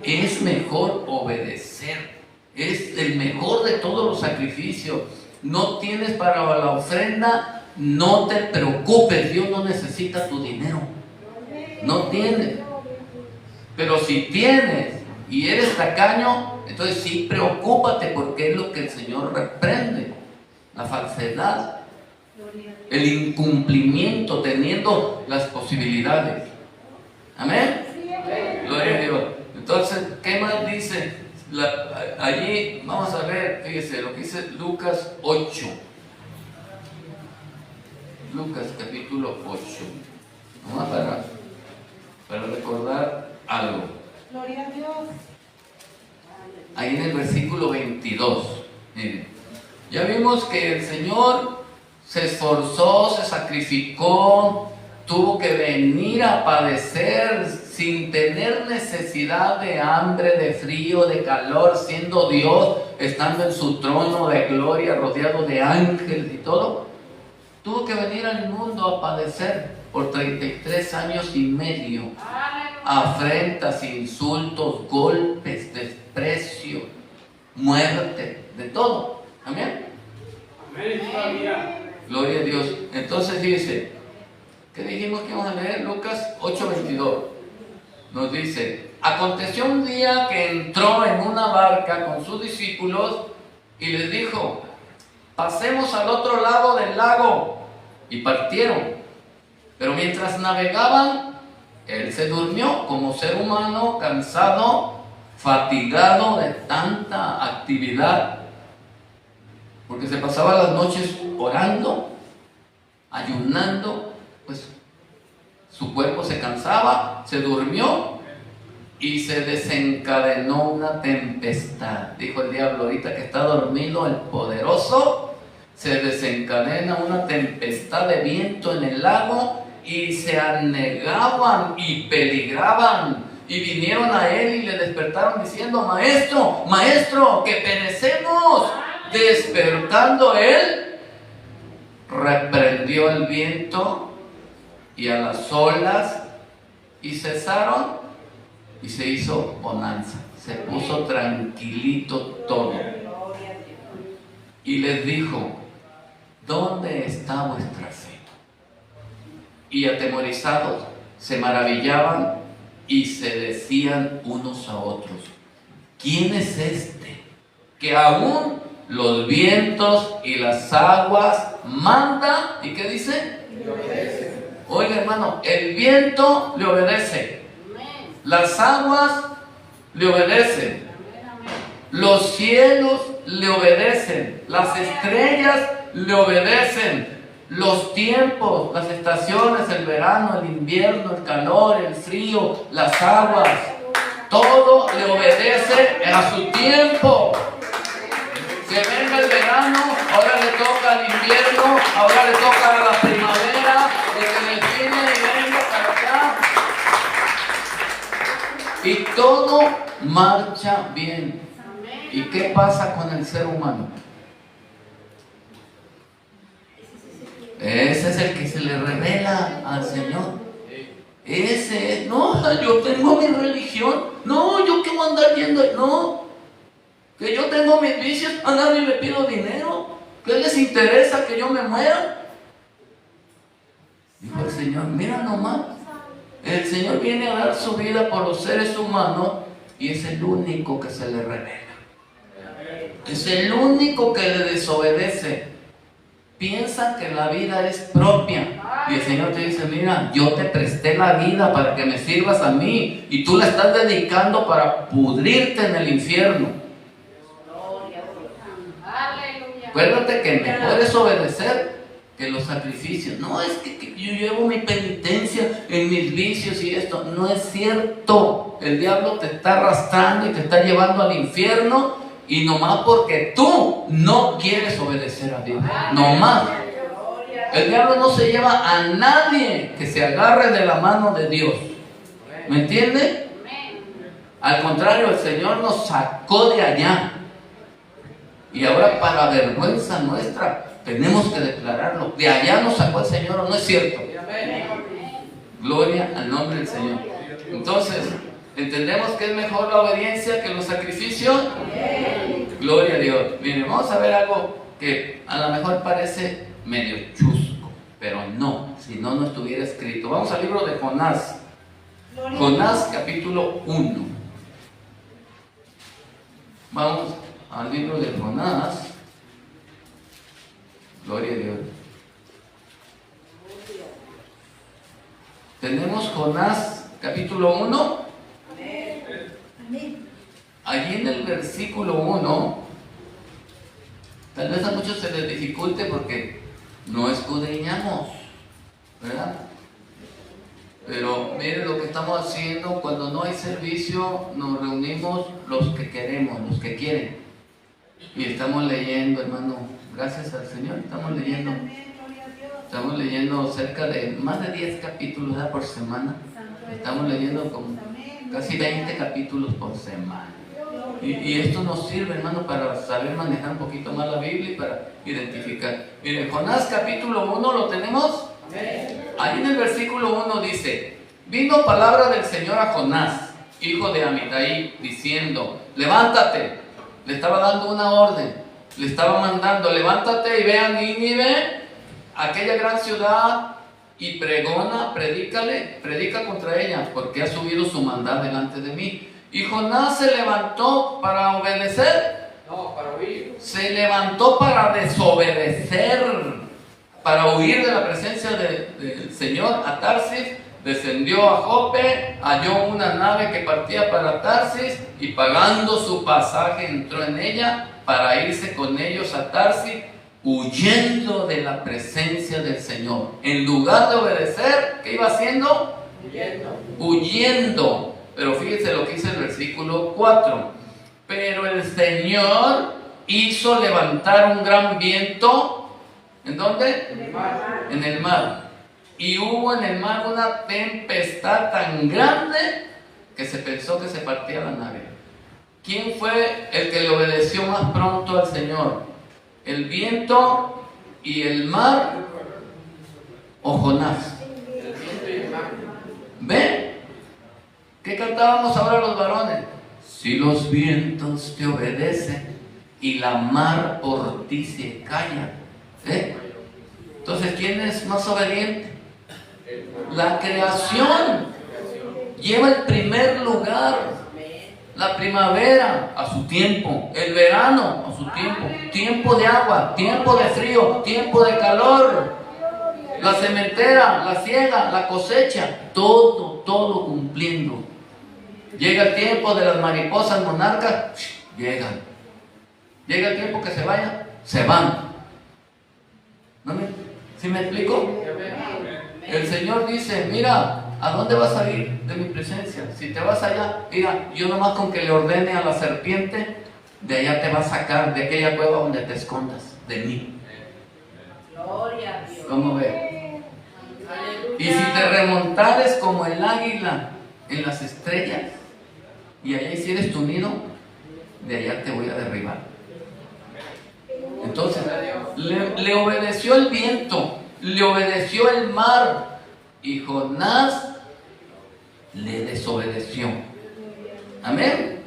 Es mejor obedecer. Es el mejor de todos los sacrificios. No tienes para la ofrenda, no te preocupes. Dios no necesita tu dinero. No tienes. Pero si tienes y eres tacaño, entonces sí preocúpate, porque es lo que el Señor reprende: la falsedad, el incumplimiento teniendo las posibilidades. Amén. Gloria a Dios. Entonces, ¿qué más dice? Allí vamos a ver, fíjese lo que dice Lucas 8. Lucas capítulo 8. Vamos para recordar algo. Gloria a Dios. Ahí en el versículo 22. Miren, ya vimos que el Señor se esforzó, se sacrificó, tuvo que venir a padecer sin tener necesidad de hambre, de frío, de calor, siendo Dios, estando en su trono de gloria, rodeado de ángeles y todo. Tuvo que venir al mundo a padecer por 33 años y medio. Afrentas, insultos, golpes, desprecio, muerte, de todo. Amén. Gloria a Dios. Entonces dice, ¿qué dijimos que íbamos a leer? Lucas 8:22. Nos dice: aconteció un día que entró en una barca con sus discípulos y les dijo: pasemos al otro lado del lago. Y partieron. Pero mientras navegaban, él se durmió como ser humano, cansado, fatigado de tanta actividad, porque se pasaba las noches orando, ayunando. Pues su cuerpo se cansaba, se durmió y se desencadenó una tempestad. Dijo el diablo: ahorita que está dormido el poderoso, se desencadena una tempestad de viento en el lago, y se anegaban y peligraban, y vinieron a él y le despertaron diciendo: maestro, maestro, que perecemos. Despertando él, reprendió el viento y a las olas, y cesaron, y se hizo bonanza, se puso tranquilito todo. Y les dijo: ¿dónde está vuestra fe? Y atemorizados se maravillaban y se decían unos a otros: ¿quién es este que aún los vientos y las aguas manda? ¿Y qué dice? Oiga, hermano, el viento le obedece, las aguas le obedecen, Los cielos le obedecen, las estrellas le obedecen, los tiempos, las estaciones, el verano, el invierno, el calor, el frío, las aguas, todo le obedece a su tiempo. Que venga el verano, ahora le toca al invierno, ahora le toca a la primavera, que se define y venga para acá. Y todo marcha bien. ¿Y qué pasa con el ser humano? Ese es el que se le revela al Señor. Ese es, no, yo tengo mi religión, no, yo qué voy a andar yendo, no, que yo tengo mis vicios, a nadie le pido dinero, ¿qué les interesa que yo me muera? Dijo el Señor, mira nomás, el Señor viene a dar su vida por los seres humanos y es el único que se le revela. Es el único que le desobedece. Piensa que la vida es propia. Y el Señor te dice, mira, yo te presté la vida para que me sirvas a mí. Y tú la estás dedicando para pudrirte en el infierno. Acuérdate que mejor es obedecer que los sacrificios. No, es que yo llevo mi penitencia en mis vicios y esto. No es cierto. El diablo te está arrastrando y te está llevando al infierno. Y nomás porque tú no quieres obedecer a Dios. Nomás. El diablo no se lleva a nadie que se agarre de la mano de Dios. ¿Me entiende? Al contrario, el Señor nos sacó de allá. Y ahora, para vergüenza nuestra, tenemos que declararlo. De allá nos sacó el Señor, ¿o no es cierto? Gloria al nombre del Señor. Entonces, ¿entendemos que es mejor la obediencia que los sacrificios? Gloria a Dios. Miren, vamos a ver algo que a lo mejor parece medio chusco, pero no, si no, no estuviera escrito. Vamos al libro de Jonás. Jonás capítulo 1. Vamos al libro de Jonás. Gloria a Dios. Tenemos Jonás capítulo 1. Allí en el versículo 1, tal vez a muchos se les dificulte porque no escudriñamos, ¿verdad? Pero miren lo que estamos haciendo: cuando no hay servicio, nos reunimos los que queremos, los que quieren. Y estamos leyendo, hermano, gracias al Señor, estamos leyendo cerca de más de 10 capítulos, ¿verdad?, por semana. Estamos leyendo como casi 20 capítulos por semana. Y esto nos sirve, hermano, para saber manejar un poquito más la Biblia y para identificar. Miren, Jonás capítulo 1, ¿lo tenemos? Ahí en el versículo 1 dice: vino palabra del Señor a Jonás, hijo de Amitai, diciendo, levántate. Le estaba dando una orden, le estaba mandando, levántate y ve a Nínive, aquella gran ciudad, y predica contra ella, porque ha subido su maldad delante de mí. Y Jonás se levantó para obedecer. No, para huir. Se levantó para desobedecer, para huir de la presencia del Señor a Tarsis. Descendió a Jope, halló una nave que partía para Tarsis y pagando su pasaje entró en ella para irse con ellos a Tarsis, huyendo de la presencia del Señor. En lugar de obedecer, ¿qué iba haciendo? Huyendo. Pero fíjense lo que dice el versículo 4. Pero el Señor hizo levantar un gran viento. ¿En dónde? En el mar. En el mar. Y hubo en el mar una tempestad tan grande que se pensó que se partía la nave. ¿Quién fue el que le obedeció más pronto al Señor? ¿El viento y el mar o Jonás? ¿Ven? ¿Qué cantábamos ahora los varones? Si los vientos te obedecen y la mar por ti se calla. Entonces, ¿quién es más obediente? La creación lleva el primer lugar. La primavera a su tiempo, el verano a su tiempo, tiempo de agua, tiempo de frío, tiempo de calor, la sementera, la siega, la cosecha, todo cumpliendo. Llega el tiempo de las mariposas monarcas, llegan. Llega el tiempo que se vayan, se van. ¿Sí me explico? El Señor dice, mira, ¿a dónde vas a ir de mi presencia? Si te vas allá, mira, yo nomás con que le ordene a la serpiente, de allá te va a sacar, de aquella cueva donde te escondas, de mí. Gloria a Dios. ¿Cómo ve? Y si te remontares como el águila en las estrellas, y allá hicieres tu nido, de allá te voy a derribar. Entonces, le obedeció el viento, le obedeció el mar, y Jonás le desobedeció. Amén.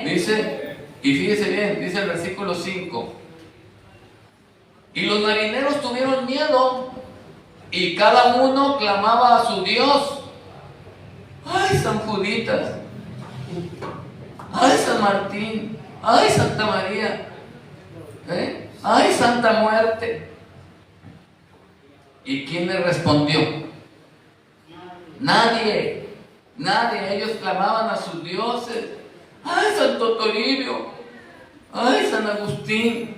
Dice, y fíjese bien, dice el versículo 5. Y los marineros tuvieron miedo, y cada uno clamaba a su Dios. ¡Ay, San Juditas! ¡Ay, San Martín! ¡Ay, Santa María! ¡Ay, Santa Muerte! ¿Y quién le respondió? Nadie. Ellos clamaban a sus dioses. ¡Ay, Santo Toribio! ¡Ay, San Agustín!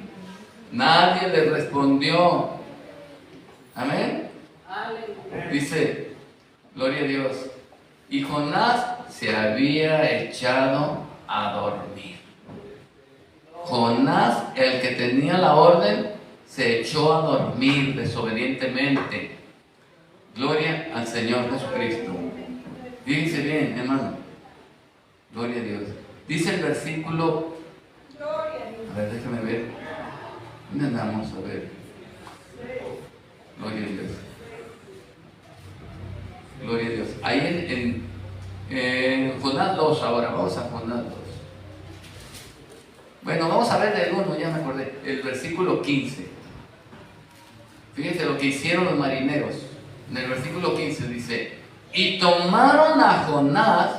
Nadie le respondió. Amén. Dice, gloria a Dios. Y Jonás se había echado a dormir. Jonás, el que tenía la orden, se echó a dormir desobedientemente. Gloria al Señor Jesucristo. Fíjense bien, hermano. Gloria a Dios. Dice el versículo. A ver, déjame ver. ¿Dónde andamos? A ver. Gloria a Dios. Gloria a Dios. Ahí en Jonás 2, ahora vamos a Jonás 2. Bueno, vamos a ver del 1, ya me acordé. El versículo 15. Fíjense lo que hicieron los marineros. En el versículo 15 dice: y tomaron a Jonás,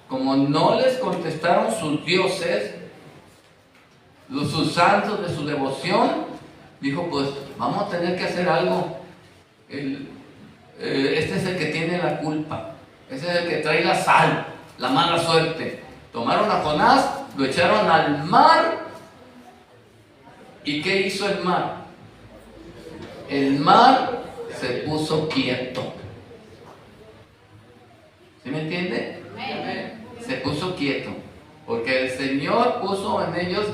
como no les contestaron sus dioses, sus santos de su devoción, dijo, pues vamos a tener que hacer algo. Este es el que tiene la culpa, ese es el que trae la sal, la mala suerte. Tomaron a Jonás, lo echaron al mar. ¿Y qué hizo el mar? El mar se puso quieto. ¿Sí me entiende? Se puso quieto, porque el Señor puso en ellos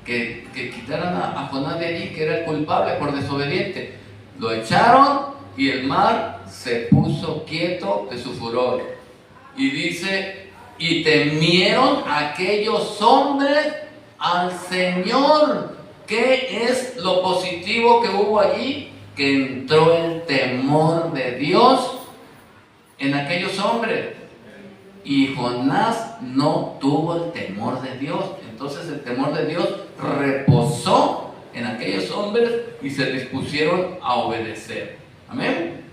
que quitaran a Jonás de allí, que era el culpable por desobediente. Lo echaron y el mar se puso quieto de su furor. Y dice, y temieron aquellos hombres al Señor. ¿Qué es lo positivo que hubo allí? Que entró el temor de Dios en aquellos hombres. Y Jonás no tuvo el temor de Dios. Entonces el temor de Dios reposó en aquellos hombres y se dispusieron a obedecer. Amén.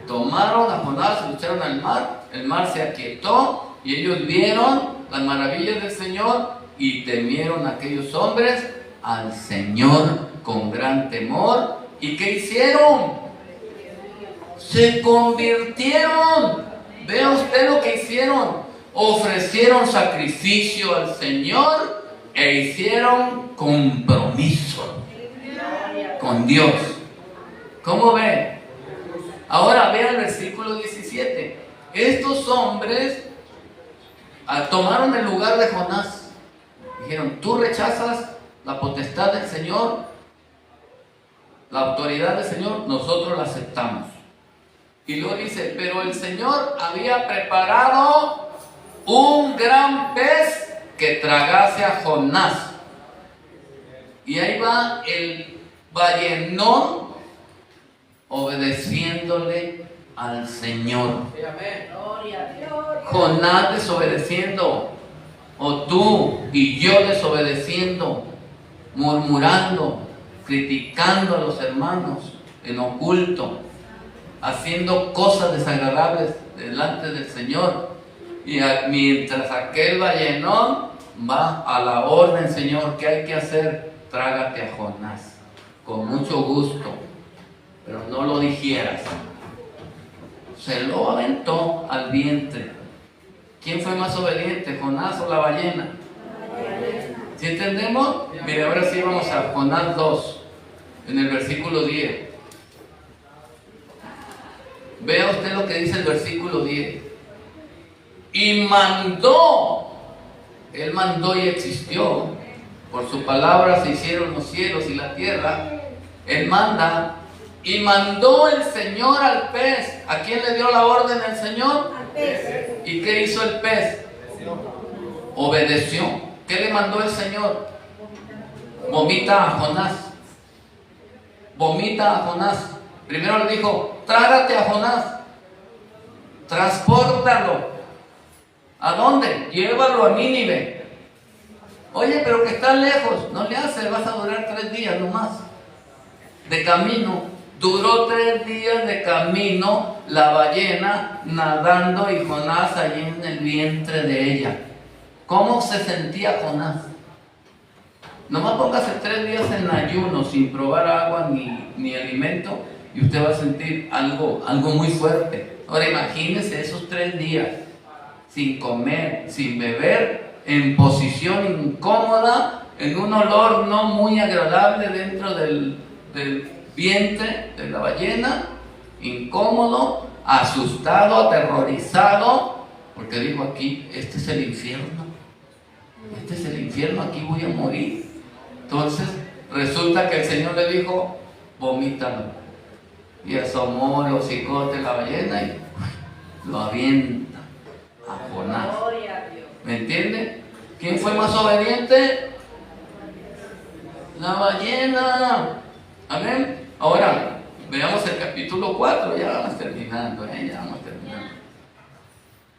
Tomaron a Jonás, lo echaron al mar, el mar se aquietó y ellos vieron las maravillas del Señor y temieron a aquellos hombres al Señor con gran temor. ¿Y qué hicieron? Se convirtieron. Vea usted lo que hicieron. Ofrecieron sacrificio al Señor e hicieron compromiso con Dios. ¿Cómo ve? Ahora vea el versículo 17. Estos hombres tomaron el lugar de Jonás. Dijeron, tú rechazas la potestad del Señor, la autoridad del Señor, nosotros la aceptamos. Y luego dice, pero el Señor había preparado un gran pez que tragase a Jonás. Y ahí va el ballenón obedeciéndole al Señor. Jonás desobedeciendo, o tú y yo desobedeciendo, murmurando, criticando a los hermanos en oculto, haciendo cosas desagradables delante del Señor. Y mientras aquel ballenón va a la orden, Señor, ¿qué hay que hacer? Trágate a Jonás, con mucho gusto, pero no lo digieras. Se lo aventó al vientre. ¿Quién fue más obediente, Jonás o la ballena? ¿Sí entendemos? Mire, ahora sí vamos a Jonás 2, en el versículo 10. Vea usted lo que dice el versículo 10. Y mandó, Él mandó y existió, por su palabra se hicieron los cielos y la tierra. Él manda, y mandó el Señor al pez. ¿A quién le dio la orden el Señor? Al pez. ¿Y qué hizo el pez? Obedeció. ¿Qué le mandó el Señor? Vomita a Jonás. Vomita a Jonás. Primero le dijo, trágate a Jonás. Transpórtalo. ¿A dónde? Llévalo a Nínive. Oye, pero que está lejos. No le hace, vas a durar 3 días nomás. De camino. Duró 3 días de camino la ballena nadando y Jonás allí en el vientre de ella. ¿Cómo se sentía Jonás? Nomás póngase 3 días en ayuno sin probar agua ni alimento y usted va a sentir algo muy fuerte. Ahora imagínese esos 3 días sin comer, sin beber, en posición incómoda, en un olor no muy agradable dentro del vientre de la ballena, incómodo, asustado, aterrorizado, porque dijo aquí, este es el infierno, aquí voy a morir. Entonces resulta que el Señor le dijo, vomítalo, y asomó el hocicote de la ballena y lo avienta a Jonás. ¿Me entiende? ¿Quién fue más obediente? La ballena. Amén. Ahora, veamos el capítulo 4, ya vamos terminando,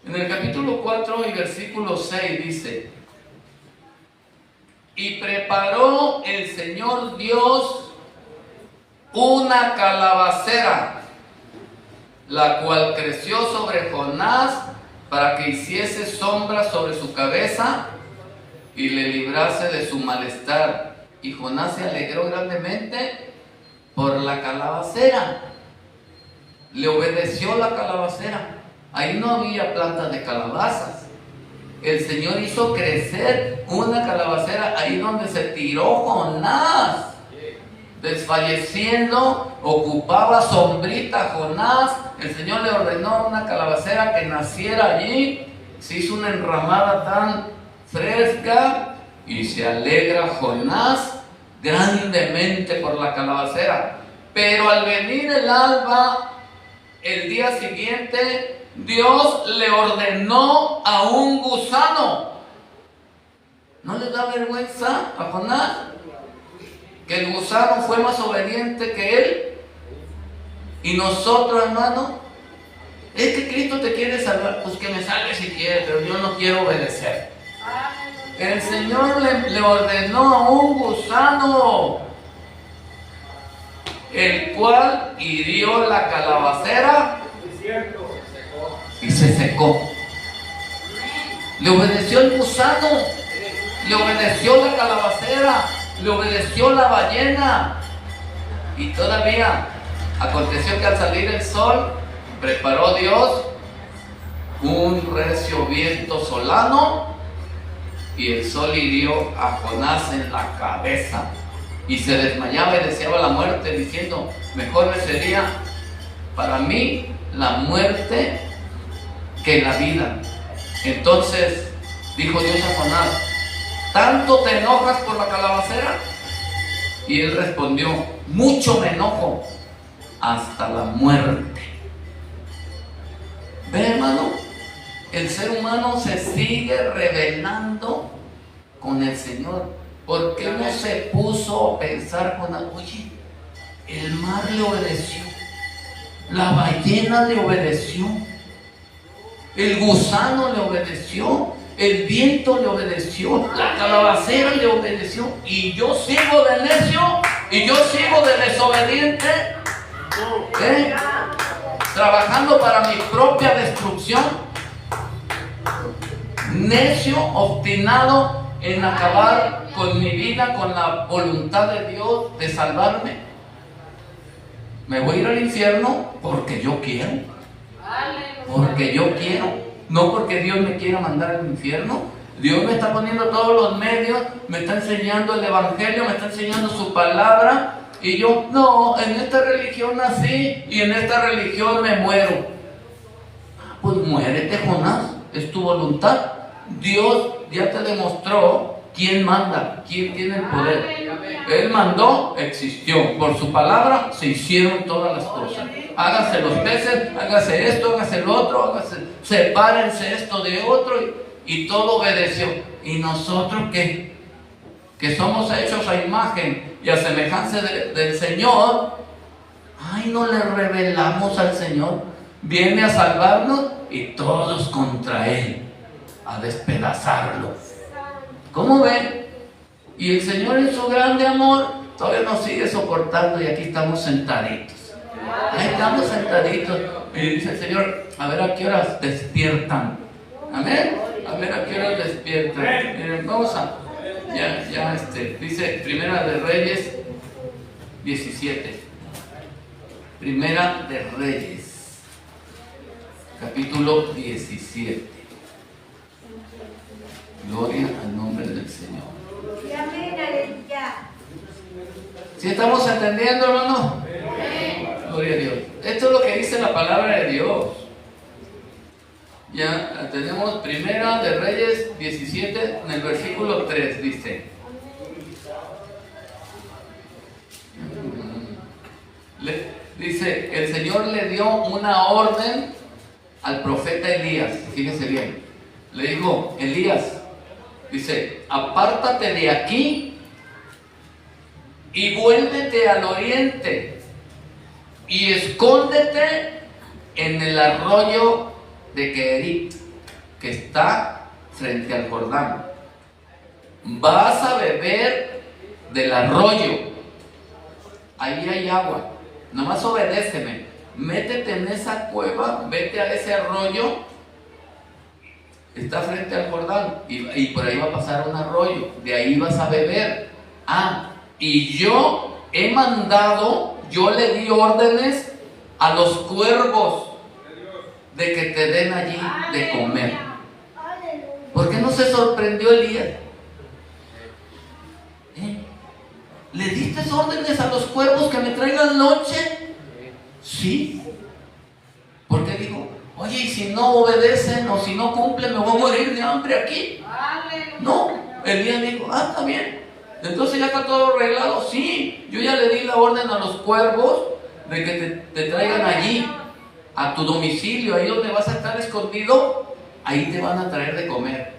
En el capítulo 4 y versículo 6 dice, y preparó el Señor Dios una calabacera, la cual creció sobre Jonás para que hiciese sombra sobre su cabeza y le librase de su malestar. Y Jonás se alegró grandemente por la calabacera. Le obedeció la calabacera. Ahí no había plantas de calabazas. El Señor hizo crecer una calabacera ahí donde se tiró Jonás. Desfalleciendo, ocupaba sombrita Jonás. El Señor le ordenó una calabacera que naciera allí. Se hizo una enramada tan fresca y se alegra Jonás grandemente por la calabacera. Pero al venir el alba, el día siguiente, Dios le ordenó a un gusano. ¿No le da vergüenza a Jonás que el gusano fue más obediente que él? Y nosotros, hermano, es que Cristo te quiere salvar, pues que me salve si quiere, pero yo no quiero obedecer. El Señor le ordenó a un gusano, el cual hirió la calabacera y se secó. Le obedeció el gusano, le obedeció la calabacera, le obedeció la ballena. Y todavía aconteció que al salir el sol, preparó Dios un recio viento solano, y el sol hirió a Jonás en la cabeza, y se desmayaba y deseaba la muerte, diciendo, mejor me sería para mí la muerte que la vida. Entonces dijo Dios a Jonás, ¿tanto te enojas por la calabacera? Y él respondió, mucho me enojo, hasta la muerte. ¿Ve, hermano? El ser humano se sigue rebelando con el Señor. ¿Por qué no se puso a pensar con algo? Oye, el mar le obedeció, la ballena le obedeció, el gusano le obedeció, el viento le obedeció, la calabacera le obedeció, y yo sigo de necio, y yo sigo de desobediente, trabajando para mi propia destrucción, necio, obstinado en acabar con mi vida, con la voluntad de Dios de salvarme. Me voy a ir al infierno porque yo quiero, no porque Dios me quiera mandar al infierno. Dios me está poniendo todos los medios, me está enseñando el Evangelio, me está enseñando su palabra, y yo, no, en esta religión nací y en esta religión me muero. Pues muérete, Jonás, es tu voluntad. Dios ya te demostró quién manda, quién tiene el poder. Él mandó, existió. Por su palabra se hicieron todas las cosas. Hágase los peces, hágase esto, hágase lo otro, sepárense esto de otro, y todo obedeció. ¿Y nosotros qué? Que somos hechos a imagen y a semejanza del Señor. Ay, no le revelamos al Señor. Viene a salvarnos y todos contra Él, a despedazarlo. ¿Cómo ven? Y el Señor, en su grande amor, todavía nos sigue soportando, y aquí estamos sentaditos. Ahí estamos sentaditos. Y dice el Señor, a ver a qué horas despiertan. Amén. A ver a qué horas despiertan. Miren, vamos a... dice Primera de Reyes 17. Primera de Reyes, capítulo 17. Gloria al nombre del Señor. ¿Sí estamos entendiendo, hermano? Gloria a Dios. Esto es lo que dice la palabra de Dios. Ya tenemos Primera de Reyes 17, en el versículo 3 dice: dice, el Señor le dio una orden al profeta Elías. Fíjense bien, le dijo: Elías, dice, apártate de aquí y vuélvete al oriente y escóndete en el arroyo de Querit, que está frente al Jordán. Vas a beber del arroyo, ahí hay agua, nomás obedéceme, métete en esa cueva, vete a ese arroyo, está frente al Jordán, y por ahí va a pasar un arroyo, de ahí vas a beber. Y yo he mandado, yo le di órdenes a los cuervos de que te den allí de comer. ¿Por qué no se sorprendió Elías? ¿Le diste órdenes a los cuervos que me traigan noche? Sí. Porque dijo, oye, y si no obedecen o si no cumplen, me voy a morir de hambre aquí. No, Elías dijo, está bien. Entonces ya está todo arreglado. Sí, yo ya le di la orden a los cuervos de que te traigan allí, a tu domicilio, ahí donde vas a estar escondido, ahí te van a traer de comer.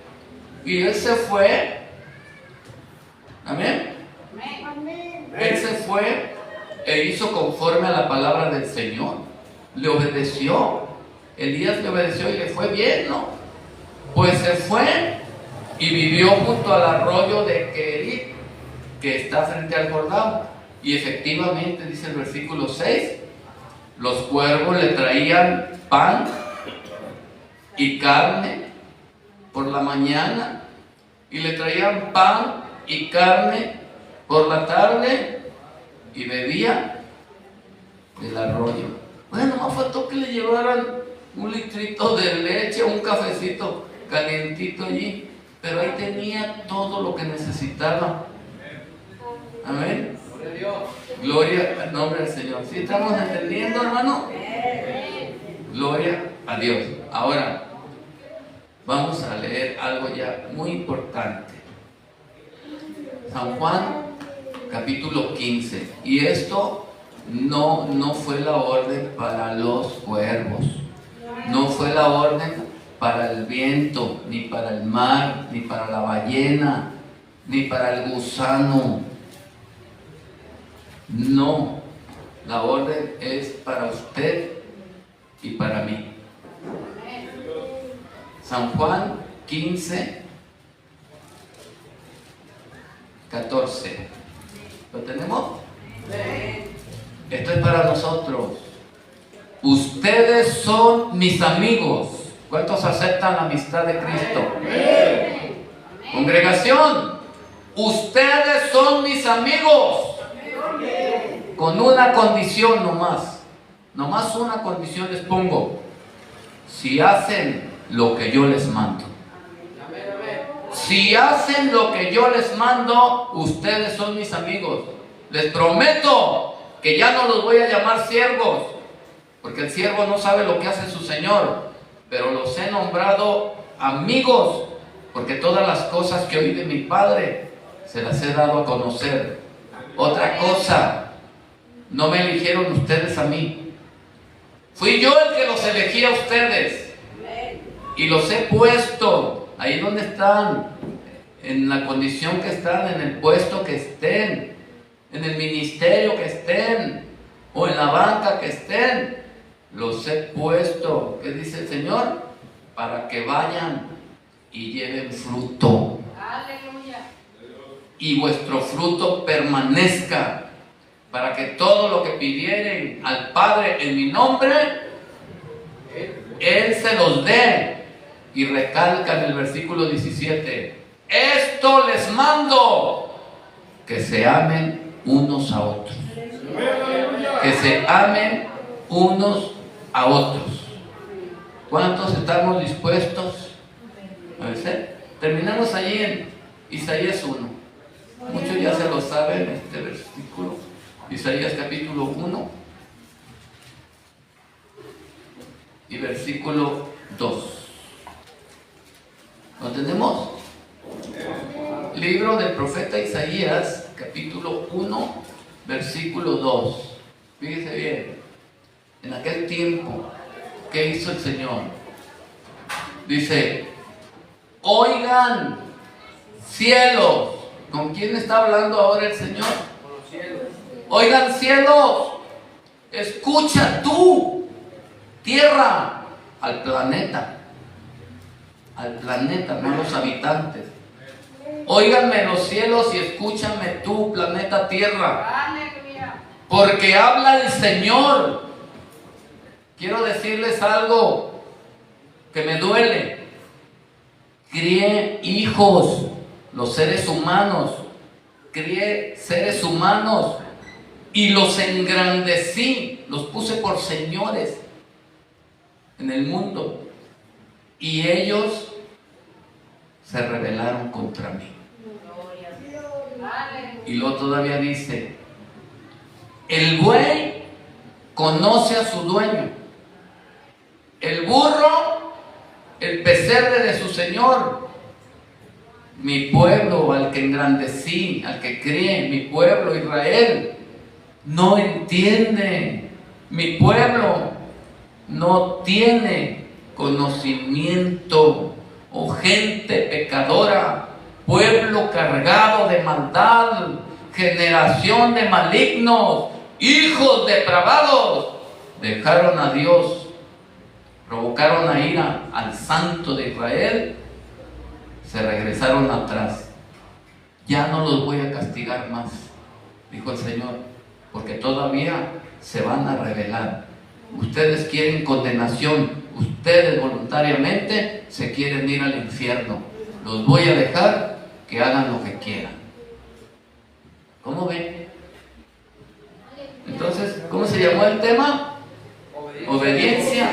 Y él se fue. Amén. Él se fue e hizo conforme a la palabra del Señor. Le obedeció. Elías le obedeció y le fue bien, ¿no? Pues se fue y vivió junto al arroyo de Querit, que está frente al Jordán. Y efectivamente, dice el versículo 6, los cuervos le traían pan y carne por la mañana, y le traían pan y carne por la tarde, y bebía del arroyo. Bueno, más faltó que le llevaran un litrito de leche, un cafecito calientito allí, pero ahí tenía todo lo que necesitaba. Amén. Gloria al nombre del Señor. ¿Sí estamos entendiendo, hermano? Gloria a Dios. Ahora vamos a leer algo ya muy importante. San Juan, capítulo 15. Y esto no fue la orden para los cuervos, no fue la orden para el viento, ni para el mar, ni para la ballena, ni para el gusano. No, la orden es para usted y para mí. San Juan 15, 14. ¿Lo tenemos? Esto es para nosotros. Ustedes son mis amigos. ¿Cuántos aceptan la amistad de Cristo? Congregación, ustedes son mis amigos. Con una condición nomás una condición les pongo: si hacen lo que yo les mando. Si hacen lo que yo les mando, ustedes son mis amigos. Les prometo que ya no los voy a llamar siervos, porque el siervo no sabe lo que hace su señor, pero los he nombrado amigos, porque todas las cosas que oí de mi Padre se las he dado a conocer. Otra cosa, no me eligieron ustedes a mí, fui yo el que los elegí a ustedes y los he puesto ahí donde están, en la condición que están, en el puesto que estén, en el ministerio que estén, o en la banca que estén. Los he puesto, ¿qué dice el Señor? Para que vayan y lleven fruto. Aleluya. Y vuestro fruto permanezca, para que todo lo que pidieren al Padre en mi nombre, Él se los dé. Y recalca en el versículo 17: esto les mando, que se amen unos a otros. Que se amen unos a otros. ¿Cuántos estamos dispuestos a hacer? Terminamos allí en Isaías 1. Muchos ya se lo saben, este versículo. Isaías capítulo 1 y versículo 2. ¿Lo tenemos? Libro del profeta Isaías, capítulo 1, versículo 2. Fíjese bien, en aquel tiempo, ¿qué hizo el Señor? Dice: oigan, cielos. ¿Con quién está hablando ahora el Señor? Con los cielos. Oigan, cielos, escucha tú, tierra, al planeta, no los habitantes. Óiganme los cielos y escúchame tú, planeta Tierra, Aleluya. porque habla el Señor. Quiero decirles algo que me duele. Crié hijos, los seres humanos, crié seres humanos y los engrandecí, los puse por señores en el mundo, y ellos se rebelaron contra mí. Gloria a Dios. Aleluya. Y luego todavía dice: el buey conoce a su dueño, el burro el pesebre de su señor. Mi pueblo, al que engrandecí, al que crié, mi pueblo Israel, no entiende. Mi pueblo no tiene conocimiento. Oh gente pecadora, pueblo cargado de maldad, generación de malignos, hijos depravados, dejaron a Dios, provocaron a ira al Santo de Israel, se regresaron atrás. Ya no los voy a castigar más, dijo el Señor, porque todavía se van a rebelar. Ustedes quieren condenación, ustedes voluntariamente se quieren ir al infierno. Los voy a dejar que hagan lo que quieran. ¿Cómo ven? Entonces, ¿cómo se llamó el tema? Obediencia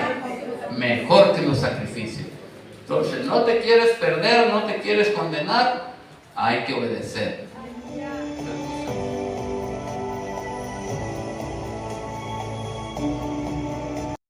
mejor que los sacrificios. Entonces, no te quieres perder, no te quieres condenar, hay que obedecer.